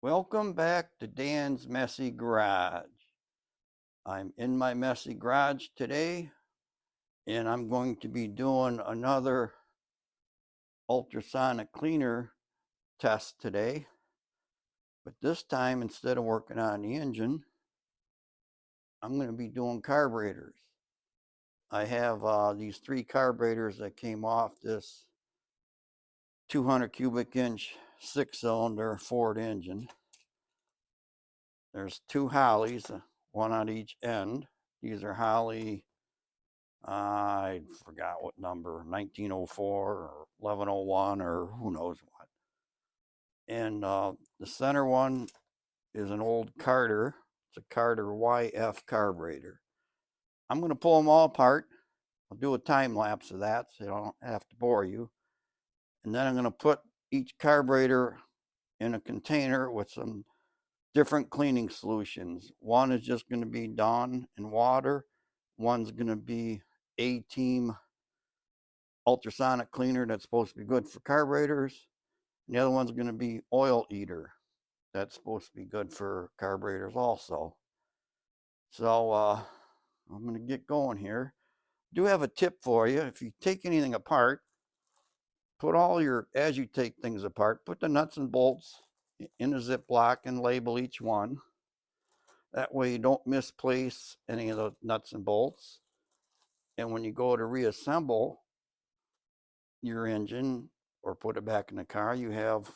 Welcome back to Dan's Messy Garage. I'm in my messy garage today and I'm going to be doing another ultrasonic cleaner test today. But this time, instead of working on the engine, I'm going to be doing carburetors. I have these three carburetors that came off this 200 cubic inch 6-cylinder Ford engine. There's two Hollies, one on each end. These are Holly, I forgot what number, 1904 or 1101 or who knows what. And the center one is an old Carter. It's a Carter YF carburetor. I'm going to pull them all apart. I'll do a time lapse of that so I don't have to bore you. And then I'm going to put each carburetor in a container with some different cleaning solutions. One is just going to be Dawn and water. One's going to be A-Team ultrasonic cleaner that's supposed to be good for carburetors. And the other one's going to be oil eater. That's supposed to be good for carburetors also. So I'm going to get going here. I do have a tip for you. If you take anything apart, as you take things apart, put the nuts and bolts in a Ziploc and label each one. That way you don't misplace any of the nuts and bolts. And when you go to reassemble your engine or put it back in the car, you have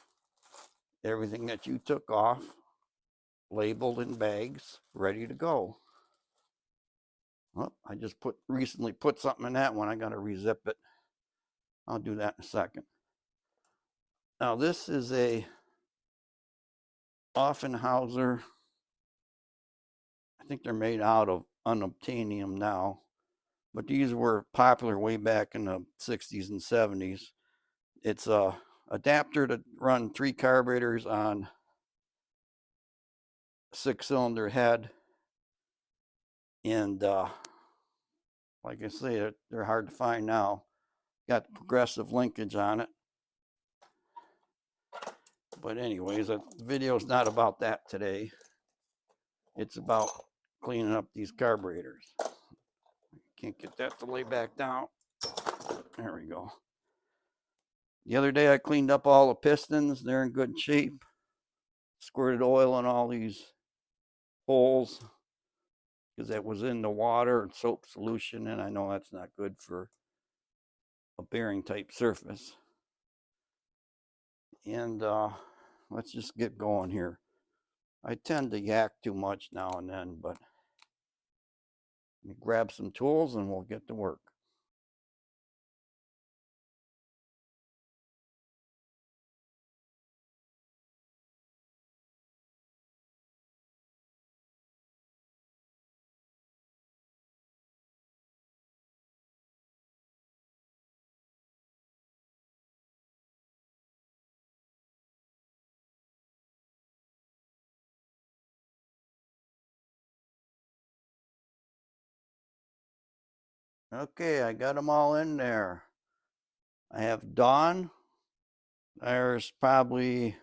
everything that you took off labeled in bags, ready to go. Well, I just recently put something in that one. I got to rezip it. I'll do that in a second. Now this is a Offenhauser. I think they're made out of unobtainium now, but these were popular way back in the 60s and 70s. It's a adapter to run 3 carburetors on 6-cylinder head, and like I say, they're hard to find now. Got progressive linkage on it. But anyways, the video's not about that today. It's about cleaning up these carburetors. Can't get that to lay back down. There we go. The other day I cleaned up all the pistons. They're in good shape. Squirted oil in all these holes because that was in the water and soap solution, and I know that's not good for a bearing type surface. And let's just get going here. I tend to yak too much now and then, but let me grab some tools and we'll get to work. Okay, I got them all in there. I have Dawn. There's probably, I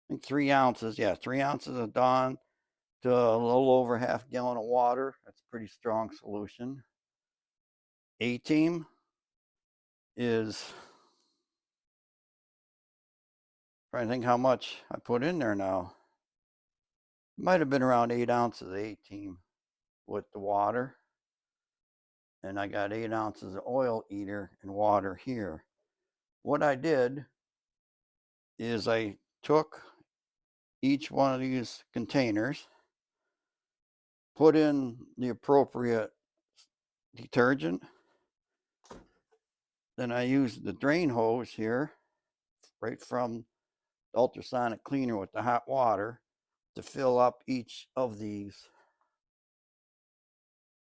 think 3 ounces. Yeah, 3 ounces of Dawn to a little over half gallon of water. That's a pretty strong solution. A-Team is, trying to think how much I put in there now. It might have been around 8 ounces of A-Team with the water. And I got 8 ounces of oil eater and water here. What I did is I took each one of these containers, put in the appropriate detergent. Then I used the drain hose here, right from the ultrasonic cleaner with the hot water, to fill up each of these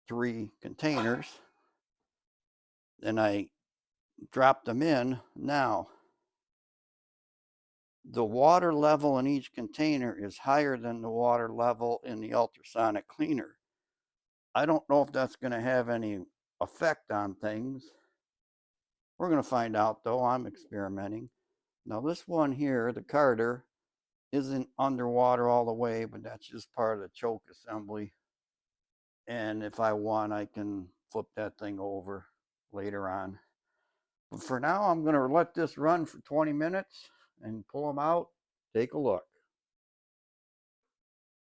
3 containers. Then I dropped them in. Now, the water level in each container is higher than the water level in the ultrasonic cleaner. I don't know if that's going to have any effect on things. We're going to find out, though. I'm experimenting. Now, this one here, the Carter, isn't underwater all the way, but that's just part of the choke assembly. And if I want, I can flip that thing over later on. But for now, I'm going to let this run for 20 minutes and pull them out. Take a look.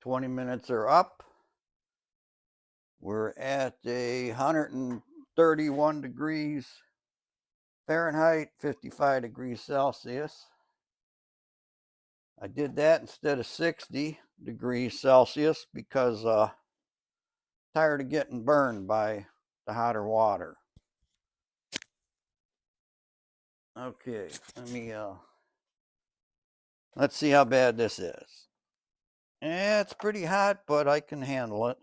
20 minutes are up. We're at 131 degrees Fahrenheit, 55 degrees Celsius. I did that instead of 60 degrees Celsius because tired of getting burned by the hotter water. Okay, let's see how bad this is. Yeah, it's pretty hot, but I can handle it.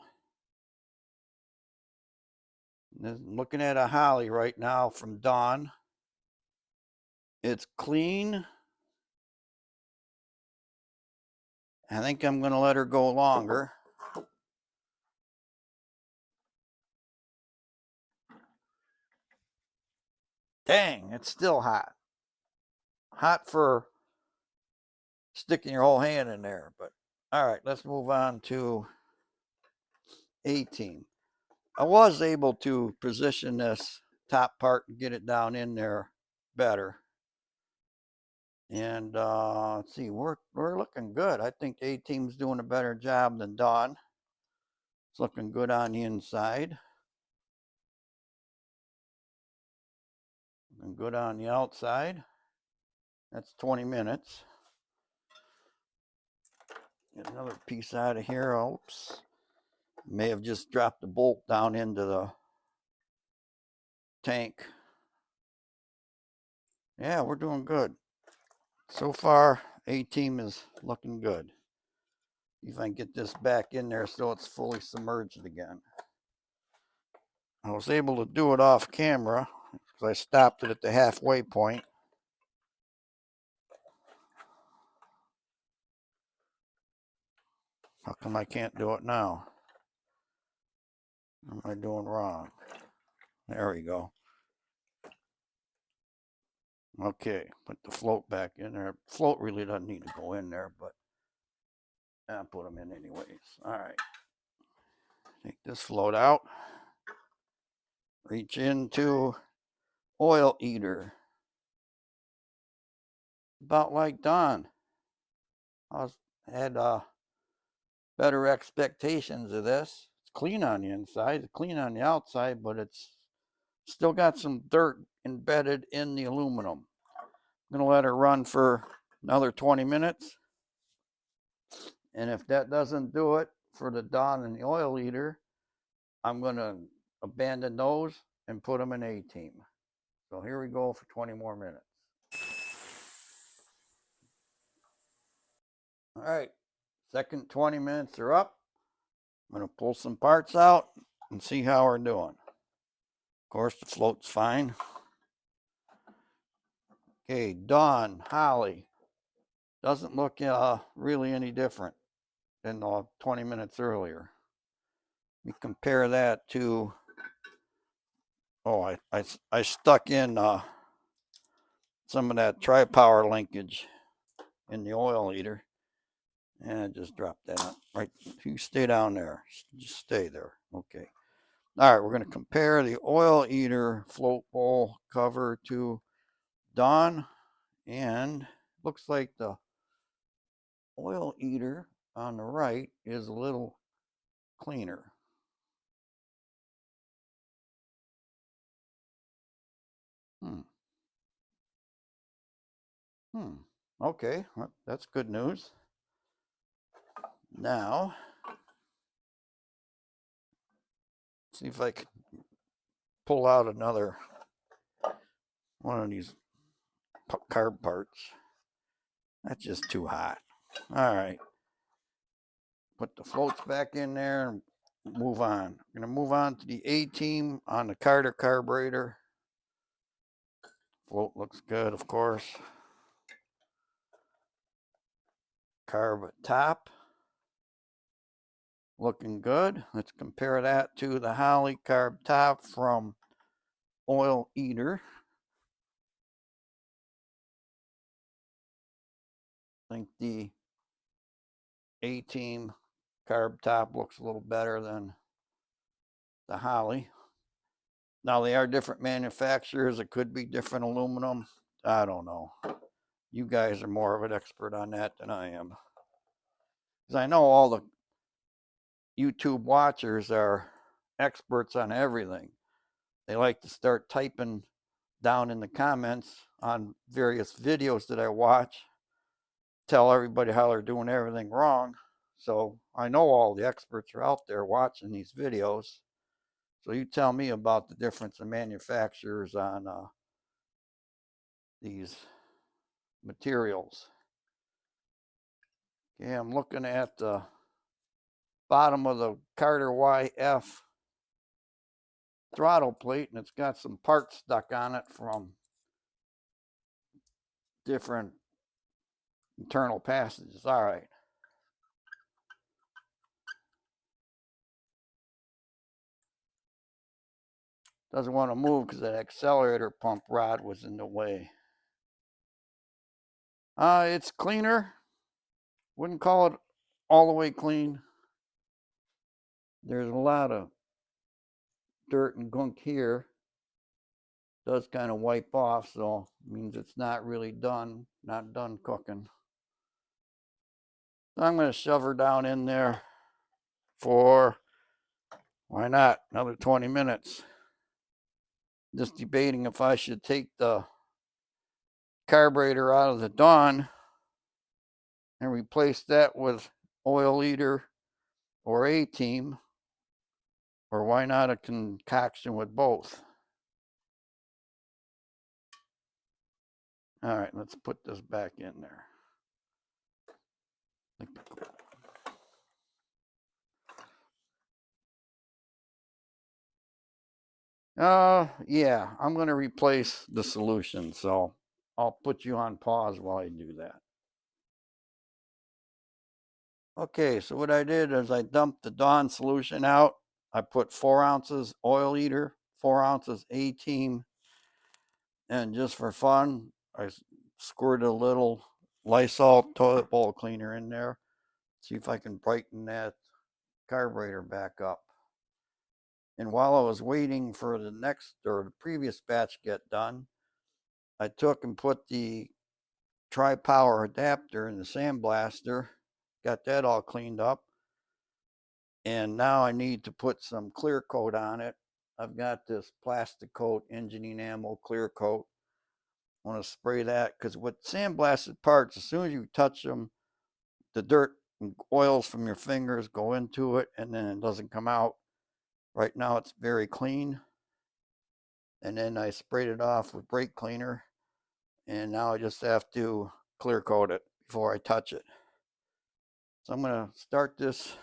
Looking at a holly right now from Dawn. It's clean. I think I'm going to let her go longer. Dang, it's still hot. Hot for sticking your whole hand in there. But all right, let's move on to 18. I was able to position this top part and get it down in there better. And let's see, we're looking good. I think A-Team's doing a better job than Dawn. It's looking good on the inside. And good on the outside. That's 20 minutes. Get another piece out of here. Oops. May have just dropped the bolt down into the tank. Yeah, we're doing good. So far, A-Team is looking good. If I can get this back in there so it's fully submerged again. I was able to do it off camera because I stopped it at the halfway point. How come I can't do it now? What am I doing wrong? There we go. Okay, put the float back in there. Float really doesn't need to go in there, but I'll put them in anyways. All right. Take this float out. Reach into oil eater. About like Dawn. I had better expectations of this. It's clean on the inside, it's clean on the outside, but it's still got some dirt embedded in the aluminum. I'm going to let her run for another 20 minutes. And if that doesn't do it for the Dawn and the oil eater, I'm going to abandon those and put them in A-Team. So here we go for 20 more minutes. All right, second 20 minutes are up. I'm going to pull some parts out and see how we're doing. Of course, the float's fine. Okay, Dawn, Holly. Doesn't look really any different than the 20 minutes earlier. We compare that to, I stuck in some of that tri-power linkage in the oil eater. And I just dropped that out. Right, you stay down there. Just stay there. Okay. All right, we're going to compare the oil eater float bowl cover to Dawn. And looks like the oil eater on the right is a little cleaner. Okay, well, that's good news. Now, see if I can pull out another one of these carb parts. That's just too hot. All right. Put the floats back in there and move on. I'm going to move on to the A-Team on the Carter carburetor. Float looks good, of course. Carb top. Looking good. Let's compare that to the Holley carb top from Oil Eater. I think the A-Team carb top looks a little better than the Holley. Now, they are different manufacturers. It could be different aluminum. I don't know. You guys are more of an expert on that than I am. Because I know all the YouTube watchers are experts on everything. They like to start typing down in the comments on various videos that I watch, tell everybody how they're doing everything wrong. So I know all the experts are out there watching these videos. So you tell me about the difference in manufacturers on these materials. Okay, I'm looking at the bottom of the Carter YF throttle plate, and it's got some parts stuck on it from different internal passages. All right. Doesn't want to move because that accelerator pump rod was in the way. It's cleaner. Wouldn't call it all the way clean. There's a lot of dirt and gunk here. Does kind of wipe off, so means it's not really done, not done cooking. So I'm going to shove her down in there for, why not, another 20 minutes. Just debating if I should take the carburetor out of the Dawn and replace that with oil leader or A-Team, or why not a concoction with both. All right, let's put this back in there. Yeah, I'm going to replace the solution, so I'll put you on pause while I do that. Okay, so what I did is I dumped the Dawn solution out. I put 4 ounces oil eater, 4 ounces A-Team, and just for fun, I squirted a little Lysol toilet bowl cleaner in there. See if I can brighten that carburetor back up. And while I was waiting for the next or the previous batch to get done, I took and put the tri-power adapter in the sandblaster, got that all cleaned up. And now I need to put some clear coat on it. I've got this plastic coat, engine enamel clear coat. I want to spray that because with sandblasted parts, as soon as you touch them, the dirt and oils from your fingers go into it and then it doesn't come out. Right now it's very clean. And then I sprayed it off with brake cleaner. And now I just have to clear coat it before I touch it. So I'm going to start this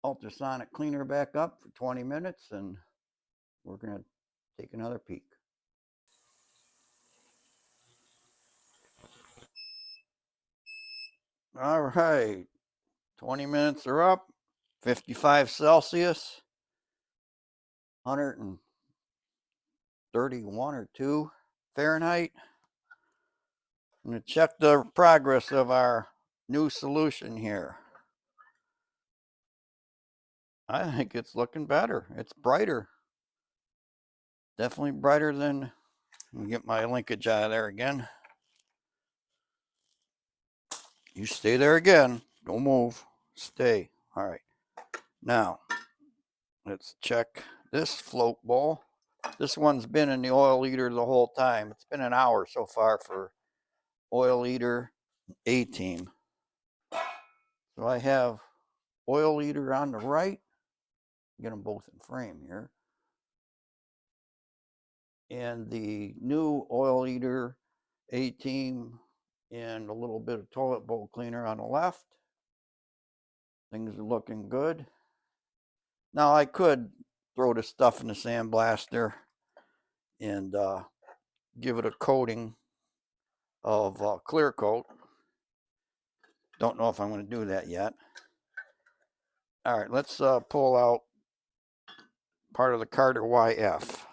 ultrasonic cleaner back up for 20 minutes and we're going to take another peek. All right, 20 minutes are up, 55 Celsius, 131 or 2 Fahrenheit. I'm going to check the progress of our new solution here. I think it's looking better. It's brighter. Definitely brighter than, let me get my linkage out of there again. You stay there again. Don't move. Stay. All right. Now, let's check this float bowl. This one's been in the oil eater the whole time. It's been an hour so far for oil eater A-Team. So I have oil eater on the right. Get them both in frame here. And the new oil eater A-Team and a little bit of toilet bowl cleaner on the left. Things are looking good. Now I could throw this stuff in the sandblaster and give it a coating of clear coat. Don't know if I'm going to do that yet. All right, let's pull out part of the Carter YF.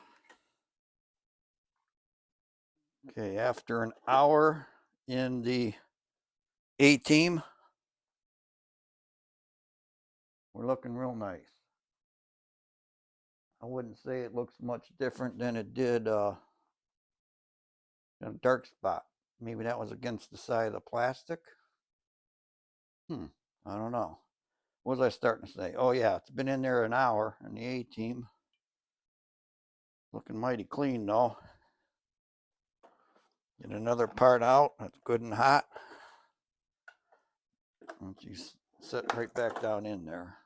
Okay, after an hour in the A-Team, We're looking real nice. I wouldn't say it looks much different than it did in a dark spot. Maybe that was against the side of the plastic. I don't know. What was I starting to say? Oh yeah, it's been in there an hour in the A-team. Looking mighty clean though. Get another part out. That's good and hot. And you set right back down in there.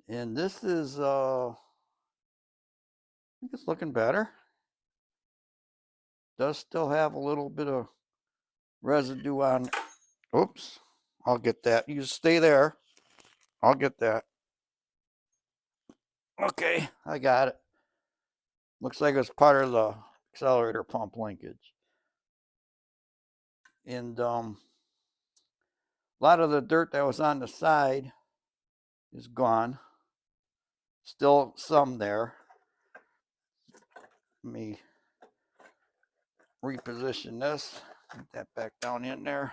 And this is, I think it's looking better. Does still have a little bit of residue on. Oops, I'll get that. You stay there. I'll get that. Okay, I got it. Looks like it's part of the accelerator pump linkage. And a lot of the dirt that was on the side is gone. Still some there. Let me reposition this. Get that back down in there.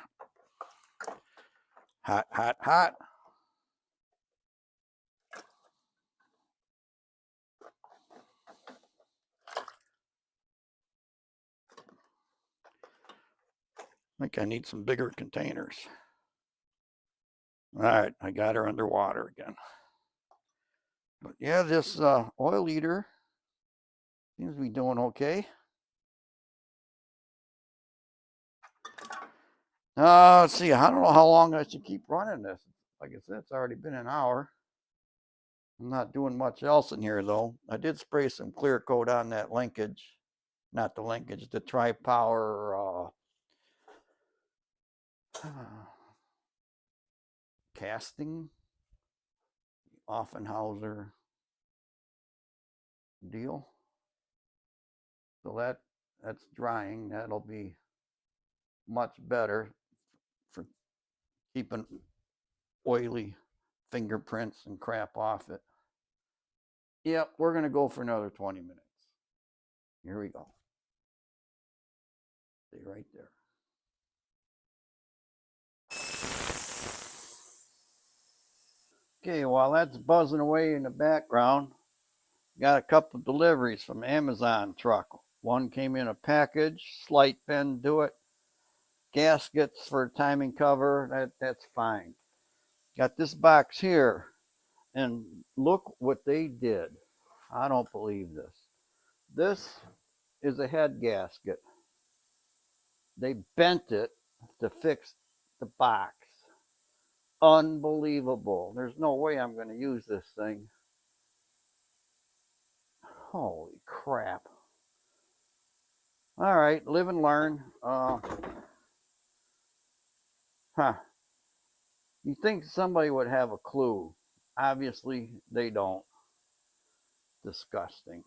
Hot, hot, hot. I think I need some bigger containers. All right, I got her underwater again. But yeah, this oil eater seems to be doing okay. Let's see, I don't know how long I should keep running this. Like I said, it's already been an hour. I'm not doing much else in here though. I did spray some clear coat on that linkage. Not the linkage, the tri-power casting Offenhauser deal. So that's drying. That'll be much better for keeping oily fingerprints and crap off it. Yep, we're gonna go for another 20 minutes. Here we go. Stay right there. Okay, while that's buzzing away in the background, got a couple of deliveries from Amazon truck. One came in a package, slight bend to it. Gaskets for timing cover, that's fine. Got this box here, and look what they did. I don't believe this. This is a head gasket. They bent it to fix the box. Unbelievable. There's no way I'm going to use this thing. Holy crap. All right, live and learn. You think somebody would have a clue. Obviously, they don't. Disgusting.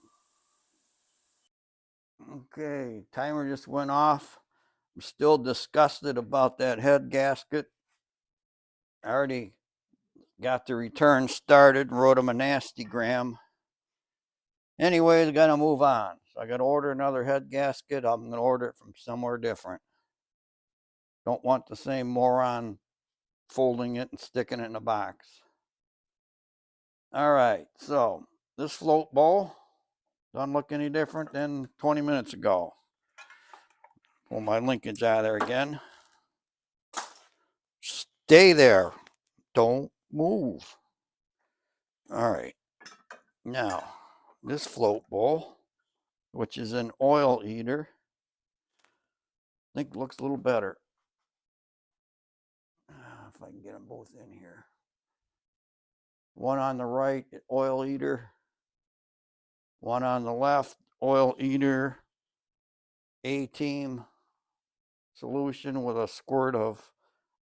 Okay, timer just went off. I'm still disgusted about that head gasket. I already got the return started, wrote them a nastygram. Anyways, I gotta move on. So I gotta order another head gasket. I'm gonna order it from somewhere different. Don't want the same moron folding it and sticking it in a box. All right, so this float bowl doesn't look any different than 20 minutes ago. Pull my linkage out of there again. Stay there. Don't move. All right. Now, this float bowl, which is an oil eater, I think looks a little better. If I can get them both in here. One on the right, oil eater. One on the left, oil eater. A-team solution with a squirt of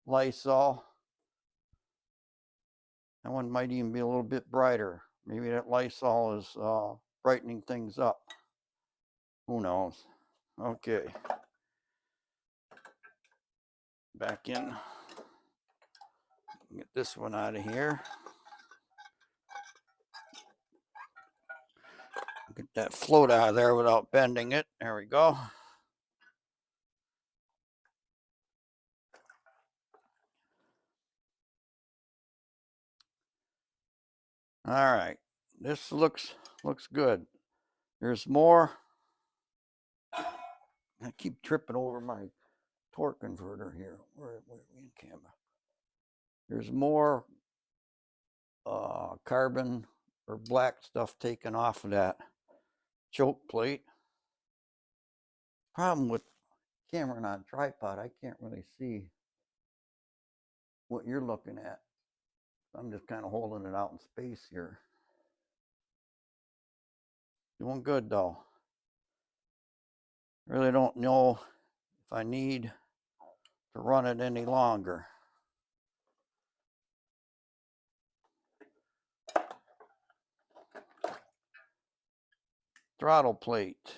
Lysol. That one might even be a little bit brighter. Maybe that Lysol is brightening things up. Who knows? Okay. Back in. Get this one out of here. Get that float out of there without bending it. There we go. All right, this looks good. There's more. I keep tripping over my torque converter here. Where are we in camera? There's more carbon or black stuff taken off of that choke plate. Problem with camera on tripod, I can't really see what you're looking at. I'm just kind of holding it out in space here. Doing good though. Really don't know if I need to run it any longer. Throttle plate.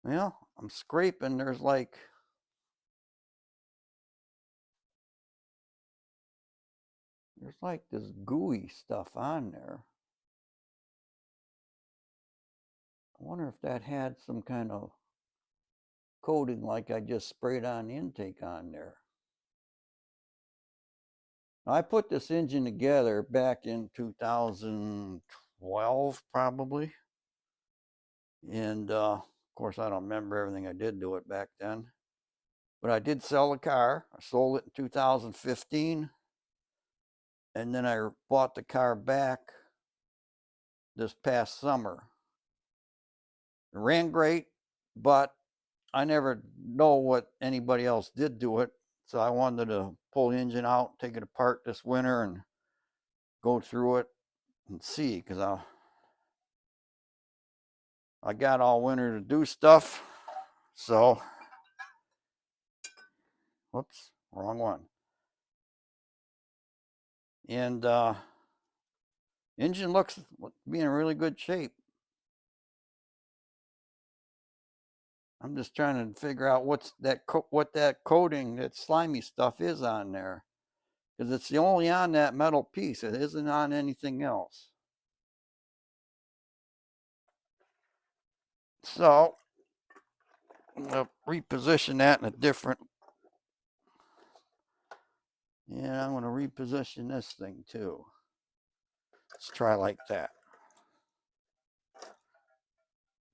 Well, I'm scraping. There's like this gooey stuff on there. I wonder if that had some kind of coating like I just sprayed on the intake on there. I put this engine together back in 2012 probably. And of course I don't remember everything I did to it back then. But I did sell the car. I sold it in 2015. And then I bought the car back this past summer. It ran great, but I never know what anybody else did to it. So I wanted to pull the engine out, take it apart this winter and go through it and see, because I got all winter to do stuff. So, whoops, wrong one. And engine looks to be in really good shape. I'm just trying to figure out what that coating, that slimy stuff is on there, because it's the only on that metal piece. It isn't on anything else. So I'm gonna reposition that in a different. Yeah, I'm gonna reposition this thing too. Let's try like that.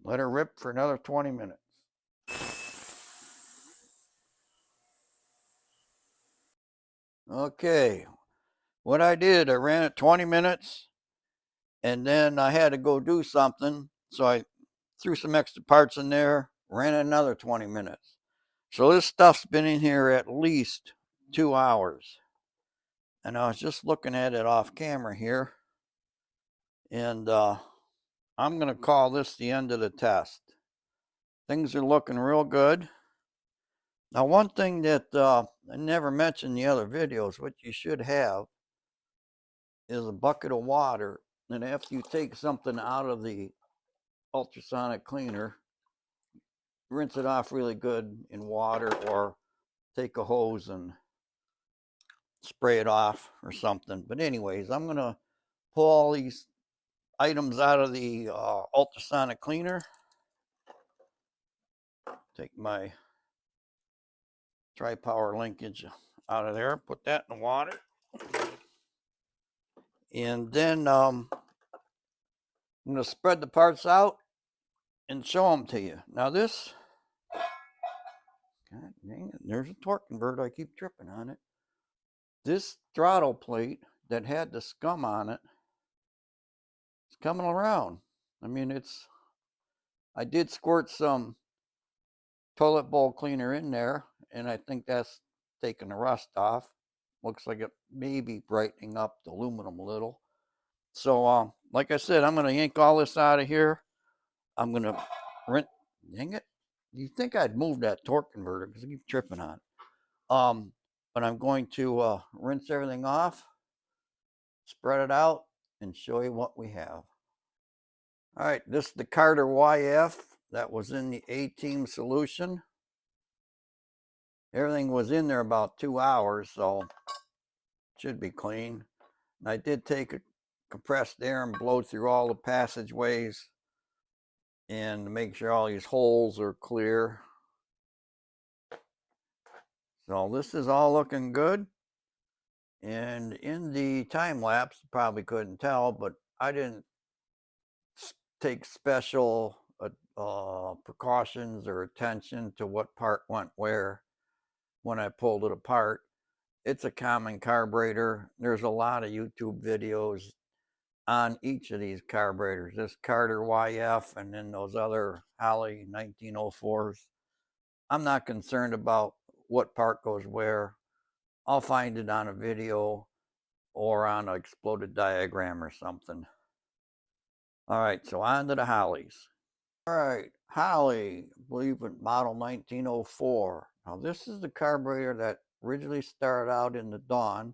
Let her rip for another 20 minutes. Okay, what I did, I ran it 20 minutes and then I had to go do something. So I threw some extra parts in there, ran it another 20 minutes. So this stuff's been in here at least 2 hours. And I was just looking at it off camera here. And I'm going to call this the end of the test. Things are looking real good. Now, one thing that I never mentioned in the other videos, what you should have is a bucket of water. And after you take something out of the ultrasonic cleaner, rinse it off really good in water, or take a hose and spray it off or something. But anyways, I'm going to pull all these items out of the ultrasonic cleaner. Take my tri-power linkage out of there, put that in the water. And then I'm going to spread the parts out and show them to you. Now this, God dang it, there's a torque converter. I keep tripping on it. This throttle plate that had the scum on it, it's coming around. I mean, I did squirt some toilet bowl cleaner in there, and I think that's taking the rust off. Looks like it may be brightening up the aluminum a little. So, like I said, I'm going to yank all this out of here. I'm going to rinse. Dang it. You'd think I'd move that torque converter because I keep tripping on it. But I'm going to rinse everything off, spread it out, and show you what we have. All right, this is the Carter YF that was in the A-Team solution. Everything was in there about 2 hours, so it should be clean. And I did take a compressed air and blow through all the passageways and make sure all these holes are clear. So this is all looking good. And in the time lapse, you probably couldn't tell, but I didn't take special precautions or attention to what part went where when I pulled it apart. It's a common carburetor. There's a lot of YouTube videos on each of these carburetors. This Carter YF and then those other Holley 1904s. I'm not concerned about what part goes where. I'll find it on a video or on an exploded diagram or something. All right, so on to the Holleys. All right, Holley, I believe it model 1904. Now this is the carburetor that originally started out in the Dawn.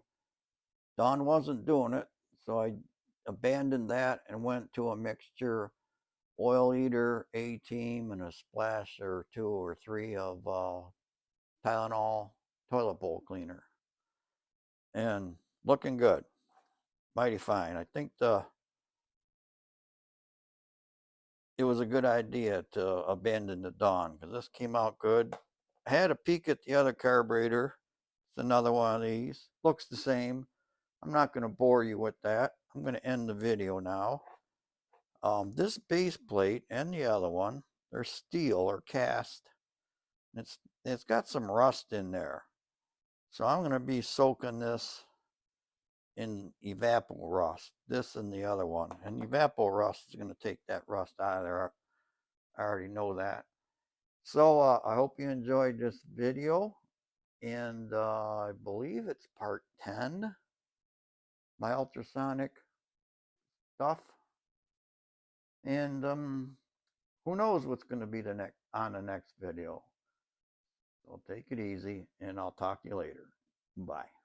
Dawn wasn't doing it, so I abandoned that and went to a mixture oil eater, A-Team, and a splash or 2 or 3 of Tylenol toilet bowl cleaner. And looking good, mighty fine. I think it was a good idea to abandon the Dawn because this came out good. I had a peek at the other carburetor. It's another one of these. Looks the same. I'm not going to bore you with that. I'm going to end the video now. This base plate and the other one, they're steel or cast. It's got some rust in there. So I'm going to be soaking this in evapor rust, this and the other one. And evapor rust is going to take that rust out of there. I already know that. So I hope you enjoyed this video. And I believe it's part 10, my ultrasonic stuff. And who knows what's going to be on the next video. So take it easy, and I'll talk to you later. Bye.